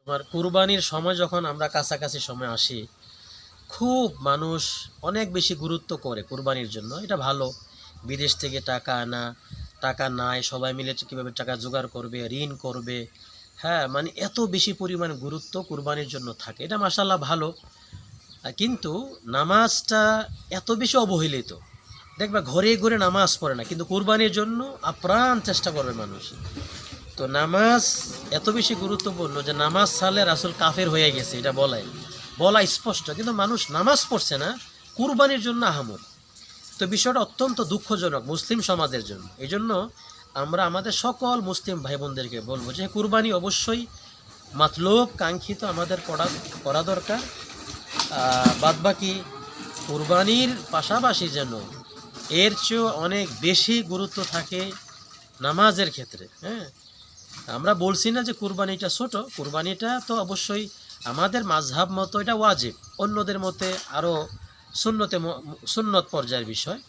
তোমার কুরবানির সময় যখন আমরা কাছাকাছি সময় আসি, খুব মানুষ অনেক বেশি গুরুত্ব করে কুরবানির জন্য। এটা ভালো। বিদেশ থেকে টাকা আনা, টাকা নাই, সবাই মিলে কীভাবে টাকা জোগাড় করবে, ঋণ করবে। হ্যাঁ, মানে এত বেশি পরিমাণ গুরুত্ব কুরবানির জন্য থাকে। এটা মাশাআল্লাহ ভালো। কিন্তু নামাজটা এত বেশি অবহেলিত। দেখবা ঘরে ঘরে নামাজ পড়ে না, কিন্তু কুরবানির জন্য আপ্রাণ চেষ্টা করবে মানুষ। তো নামাজ এত বেশি গুরুত্বপূর্ণ যে নামাজ ছাড়লে রাসূল কাফের হয়ে গেছে, এটা বলা স্পষ্ট, কিন্তু মানুষ নামাজ পড়ছে না কুরবানির জন্য আহামর। তো বিষয়টা অত্যন্ত দুঃখজনক মুসলিম সমাজের জন্য। এই জন্য আমরা আমাদের সকল মুসলিম ভাই বোনদেরকে বলবো যে কুরবানি অবশ্যই মাতলুব কাঙ্ক্ষিত আমাদের করা দরকার। বাদবাকি কুরবানির পাশাপাশি যেন এর চেয়েও অনেক বেশি গুরুত্ব থাকে নামাজের ক্ষেত্রে। হ্যাঁ, আমরা বলছি না যে কুরবানিটা ছোট, কুরবানিটা তো অবশ্যই আমাদের মাযহাব মতো এটা ওয়াজিব, অন্যদের মতে আরও সুন্নত পর্যায়ের বিষয়।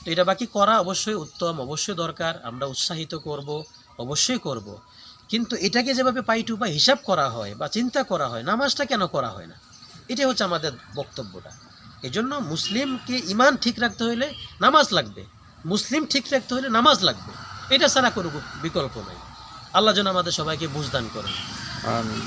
তো এটা বাকি করা অবশ্যই উত্তম, অবশ্যই দরকার, আমরা উৎসাহিত করব, অবশ্যই করব। কিন্তু এটাকে যেভাবে পাই টু পাই হিসাব করা হয় বা চিন্তা করা হয়, নামাজটা কেন করা হয় না, এটাই হচ্ছে আমাদের বক্তব্যটা। এই জন্য মুসলিমকে ইমান ঠিক রাখতে হলে নামাজ লাগবে, মুসলিম ঠিক রাখতে হলে নামাজ লাগবে, এটা ছাড়া কোনো বিকল্প নাই। আল্লাহ যেন আমাদের সবাইকে বুঝদান করেন। আমিন।